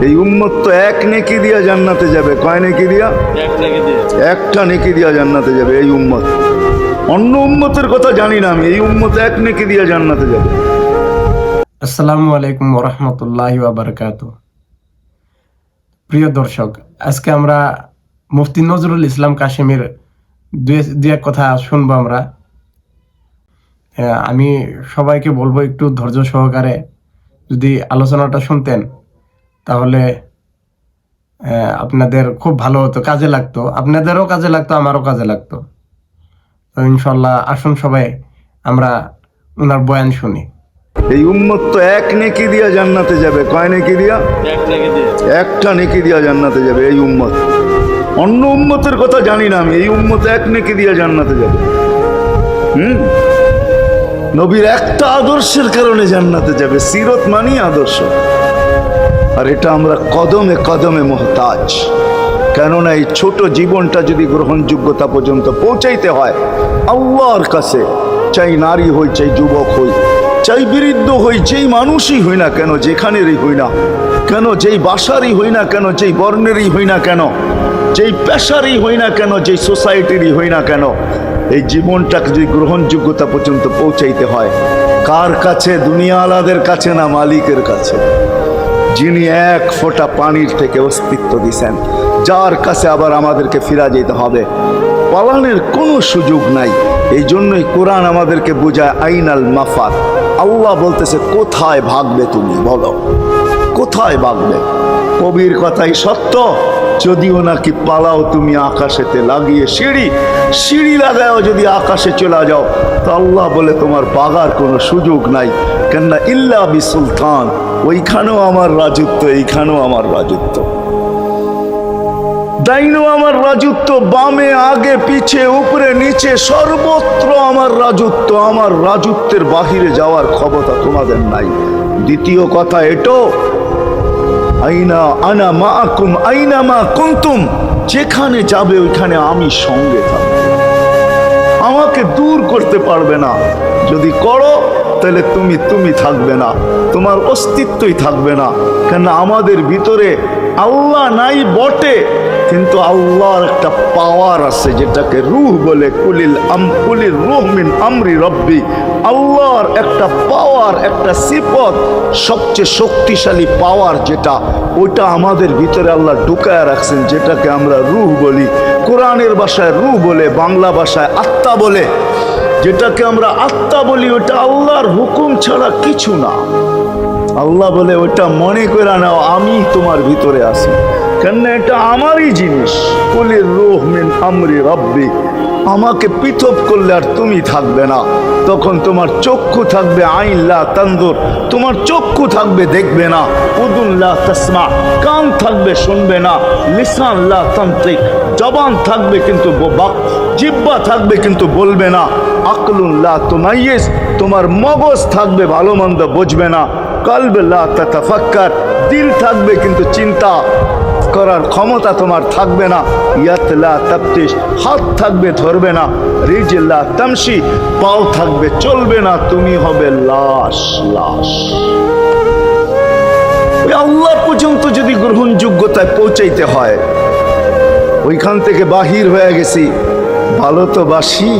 এই উম্মত তো এক নেকি দিয়া জান্নাতে যাবে। কয় নেকি দিয়া? একটা নেকি দিয়া জান্নাতে যাবে এই উম্মত। অন্য উম্মতের কথা জানি না আমি, এই উম্মত এক নেকি দিয়া জান্নাতে যাবে। আসসালামু আলাইকুম ওয়া রাহমাতুল্লাহি ওয়া বারাকাতুহু। প্রিয় দর্শক, আজকে আমরা মুফতি নজরুল ইসলাম কাশিমের দুই এক কথা শুনবো আমরা। আমি সবাইকে বলবো একটু ধৈর্য সহকারে যদি আলোচনাটা শুনতেন তাহলে আপনাদের খুব ভালো হতো, কাজে লাগতো, আপনাদেরও কাজে লাগতো, আমারও কাজে লাগতো। তো ইনশাল্লাহ আসুন সবাই আমরা ওনার বয়ান শুনি। এই উম্মত তো এক নেকি দিয়া জান্নাতে যাবে। কয় নেকি দিয়া? একটা নেকি দিয়া জান্নাতে যাবে এই উম্মত। অন্য উম্মতের কথা জানি না আমি, এই উম্মত এক নেকি দিয়া জান্নাতে যাবে। নবীর একটা আদর্শের কারণে জান্নাতে যাবে। সিরত মানি আদর্শ, আর এটা আমরা কদমে কদমে মুহতাজ। কেননা এই ছোট জীবনটা যদি গ্রহণযোগ্যতা পর্যন্ত পৌঁছাইতে হয় আল্লাহর কাছে, চাই নারী হই, চাই যুবক হই, চাই বৃদ্ধ হই, যেই মানুষই হই না কেন, যেখানেরই হই না কেন, যেই বাসারই হই না কেন, যেই বর্ণেরই হই না কেন, যেই পেশারই হই না কেন, যেই সোসাইটিরই হই না কেন, এই জীবনটাকে যদি গ্রহণযোগ্যতা পর্যন্ত পৌঁছাইতে হয় কার কাছে? দুনিয়াওয়ালাদের কাছে না, মালিকের কাছে, যিনি এক ফোঁটা পানির থেকে অস্তিত্ব দিছেন, যার কাছে আবার আমাদেরকে ফিরা যেতে হবে। পালানোর কোনো সুযোগ নাই। এই জন্যই কোরআন আমাদেরকে বোঝায় আইনাল মাফার। আল্লাহ বলতেছে কোথায় ভাগবে তুমি, বলো কোথায় ভাগবে? কবির কথাই সত্য, যদিও নাকি পালাও তুমি আকাশেতে লাগিয়ে সিঁড়ি লাগাও, যদি আকাশে চলে যাও তো আল্লাহ বলে তোমার বাগার কোনো সুযোগ নাই। কেননা ইল্লা বি সুলতান, ওইখানেও আমার রাজত্ব, এইখানেও আমার রাজত্ব, ডাইনো আমার রাজত্ব, বামে আগে পিছে উপরে নিচে সর্বত্র আমার রাজত্ব। আমার রাজত্বের বাহিরে যাওয়ার ক্ষমতা তোমাদের নাই। দ্বিতীয় কথা এটো, আইনা আনা মাআকুম আইনা মা কুনতুম, যেখানে যাবে ওইখানে আমি সঙ্গে থাকব, আমাকে দূর করতে পারবে না। যদি করো তাহলে তুমি থাকবে না, তোমার অস্তিত্বই থাকবে না। কেন আমাদের ভিতরে আল্লাহ নাই বটে, কিন্তু আল্লাহর একটা পাওয়ার আছে যেটাকে রূহ বলে। কুলির রূহ মিন আমরি রব্বি। আল্লাহর একটা পাওয়ার, একটা সিফত, সবচেয়ে শক্তিশালী পাওয়ার যেটা, ওইটা আমাদের ভিতরে আল্লাহ ঢুকায় রাখছেন, যেটাকে আমরা রূহ বলি। কোরআনের ভাষায় রূহ বলে, বাংলা ভাষায় আত্মা বলে। যেটাকে আমরা আত্মা বলি ওটা আল্লাহর হুকুম ছাড়া কিছু না। আল্লাহ বলে ওটা মনে করে নাও আমি তোমার ভিতরে আছি, কেন এটা আমারই জিনিস। কুলির রূহ মিন আমরি রব্বি, আমাকে পৃথক করলে আর তুমি থাকবে না। তখন তোমার চক্ষু থাকবে আইন লা তানজুর, তোমার চক্ষু থাকবে দেখবে না। উযুন লা তাসমা, কান থাকবে শুনবে না। লিসান লা তানতিক, জবান থাকবে কিন্তু জিহ্বা থাকবে কিন্তু বলবে না। আকলুন লা তুমাইয়িজ, তোমার মগজ থাকবে ভালো মন্দ বুঝবে না। কলব লা তাতাফাক্কার, দিল থাকবে কিন্তু চিন্তা করার ক্ষমতা তোমার থাকবে না। ইয়াত লা তাফতিশ, হাত থাকবে ধরবে না। রিজল লা তামশি, পাও থাকবে চলবে না। তুমি হবে লাশ। ওই আল্লাহ পর্যন্ত যদি গ্রহণযোগ্যতায় পৌঁছাইতে হয়, ওইখান থেকে বাহির হয়ে গেছি। ভালো তো বাসি,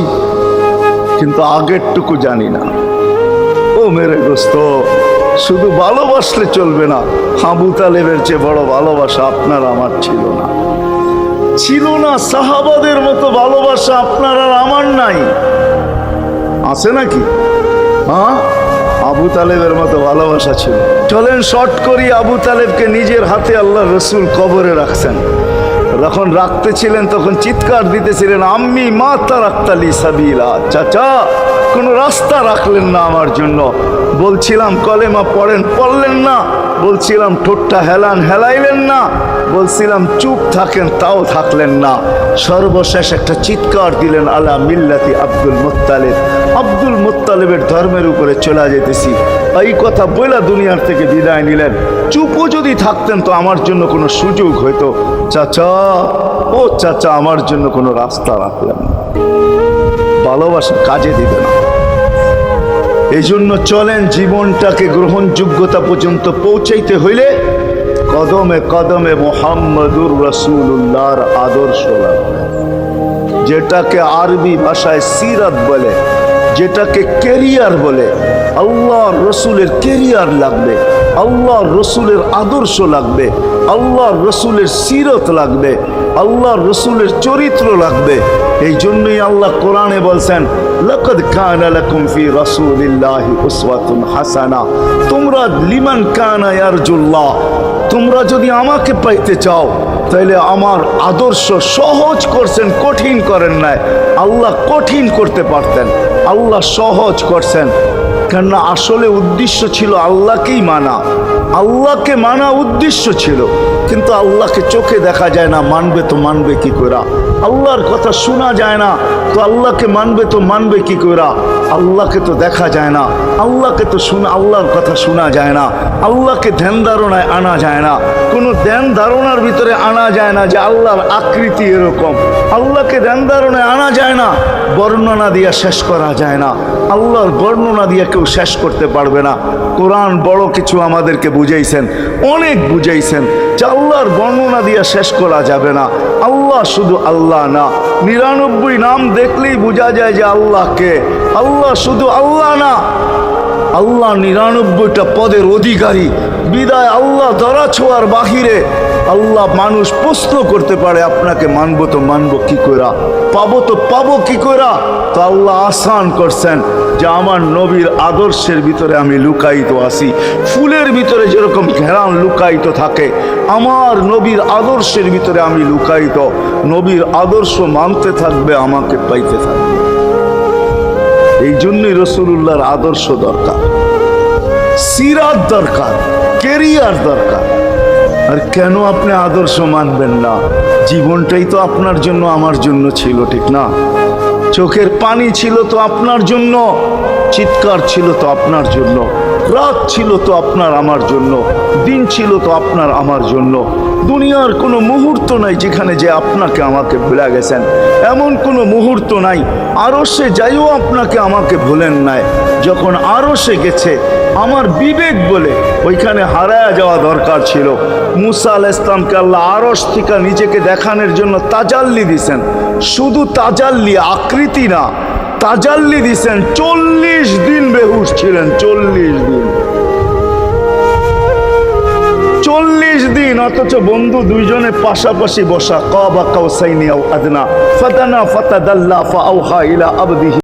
কিন্তু আগেরটুকু জানি না। ও মেরে দোস্ত, শুধু ভালোবাসলে চলবে না। আবু তালেবের চেয়ে বড় ভালোবাসা আপনার আমার ছিল না। সাহাবাদের মতো ভালোবাসা আপনার আর আমার নাই। আছে নাকি? হ্যাঁ, আবু তালেবের মতো ভালোবাসা ছিল। চলেন শর্ট করি, আবু তালেবকে নিজের হাতে আল্লাহ রসুল কবরে রাখছেন। যখন রাখতেছিলেন তখন চিৎকার দিতেছিলেন, আম্মি মা তারাক্তালি সাবিলা, চাচা কোনো রাস্তা রাখলেন না আমার জন্য। বলছিলাম কলেমা পড়লেন না। বলছিলাম ঠোঁটটা হেলাইলেন না। বলছিলাম চুপ থাকেন, তাও থাকলেন না। সর্বশেষ একটা চিৎকার দিলেন, আলা মিল্লাতি আব্দুল মুত্তালিব, আব্দুল মুত্তালিবের ধর্মের উপরে চলে যেতেছি। এই কথা বইলা দুনিয়ার থেকে বিদায় নিলেন। চুপও যদি থাকতেন তো আমার জন্য কোনো সুযোগ হইতো। চাচা, ও চাচা, আমার জন্য কোনো রাস্তা রাখলেন না। ভালোবাসা কাজে দিবে না। এই জন্য চলেন জীবনটাকে গ্রহণযোগ্যতা পর্যন্ত পৌঁছাইতে হইলে কদমে কদমে মুহাম্মদুর রাসূলুল্লাহর আদর্শ লাগবে, যেটাকে আরবি ভাষায় সিরাত বলে, যেটাকে কেরিয়ার বলে। আল্লাহর রসুলের কেরিয়ার লাগবে, আল্লাহর রসুলের আদর্শ লাগবে, আল্লাহর রসুলের সিরত লাগবে, আল্লাহর রসুলের চরিত্র লাগবে। এই জন্যই আল্লাহ কোরআনে বলছেন, লাকাদ কানা লাকুম ফি রাসূলিল্লাহি উসওয়াতুন হাসানা। তোমরা লিমান কানা ইয়ারজুল্লাহ, তোমরা যদি আমাকে পাইতে চাও তাহলে আমার আদর্শ সহজ করছেন, কঠিন করেন নাই। আল্লাহ কঠিন করতে পারতেন, আল্লাহ সহজ করছেন। কেননা আসলে উদ্দেশ্য ছিল আল্লাহকেই মানা, আল্লাহকে মানা উদ্দেশ্য ছিল। কিন্তু আল্লাহকে চোখে দেখা যায় না, মানবে তো মানবে কি করে? আল্লাহর কথা শোনা যায় না, তো আল্লাহকে মানবে তো মানবে কি করে? আল্লাহকে তো দেখা যায় না, আল্লাহকে তো আল্লাহর কথা শোনা যায় না, আল্লাহকে ধ্যান ধারণায় আনা যায় না, কোনো ধ্যান ধারণার ভিতরে আনা যায় না যে আল্লাহর আকৃতি এরকম। আল্লাহকে ধ্যান ধারণায় আনা যায় না, বর্ণনা দিয়ে শেষ করা যায় না। আল্লাহর বর্ণনা দিয়ে কেউ শেষ করতে পারবে না। কোরআন বড় কিছু আমাদেরকে বুঝাইছেন, অনেক বুঝাইছেন যে আল্লাহর বর্ণনা দিয়ে শেষ করা যাবে না। আল্লাহ শুধু আল্লাহ না, 99 নাম দেখলেই বোঝা যায় যে আল্লাহকে। আল্লাহ শুধু আল্লাহ না, আল্লাহ 99টা পদের অধিকারী। বিদায় আল্লাহ ধরা ছোঁয়ার বাহিরে আল্লাহ মানুষ প্রশ্ন করতে পারে, আপনাকে মানবো তো মানবো কি কইরা, পাবো তো পাবো কি কইরা? তো আল্লাহ আসান করছেন যে আমার নবীর আদর্শের ভিতরে আমি লুকায়িত আছি। ফুলের ভিতরে যেরকম ঘেরান লুকায়িত থাকে, আমার নবীর আদর্শের ভিতরে আমি লুকায়িত। নবীর আদর্শ মানতে থাকবে, আমাকে পাইতে থাকবে। এই জন্যই রাসূলুল্লাহর আদর্শ দরকার, সিরাত দরকার, কেরিয়ার দরকার। আর কেন আপনি আদর্শ মানবেন না? জীবনটাই তো আপনার জন্য আমার জন্য ছিল, ঠিক না? চোখের পানি ছিল তো আপনার জন্য, চিৎকার ছিল তো আপনার জন্য, রাত ছিল তো আপনার আমার জন্য, দিন ছিল তো আপনার আমার জন্য। দুনিয়ার কোনো মুহূর্ত নাই যেখানে যে আপনাকে আমাকে ভুলে গেছেন, এমন কোনো মুহূর্ত নাই। আরশে যাইও আপনাকে আমাকে ভুলেন নাই। যখন আরশে গেছে আমার বিবেক বলে ওইখানে হারায়া যাওয়া দরকার ছিল। মুসা আলাইহিস সালামকে আল্লাহ আরশ থেকে নিজেকে দেখানোর জন্য তাজাল্লি দিছেন। শুধু তাজাল্লি, আকৃতি না, তাজাল্লি দিছেন। 40 দিন বেহুশ ছিলেন, 40 দিন, 40 দিন। অথচ বন্ধু দুইজনে পাশাপাশি বসা। কাবা কাউসাইনি আও আদনা ফাদানা ফাতাদাল্লা ফাআওহা ইলা আবদিহি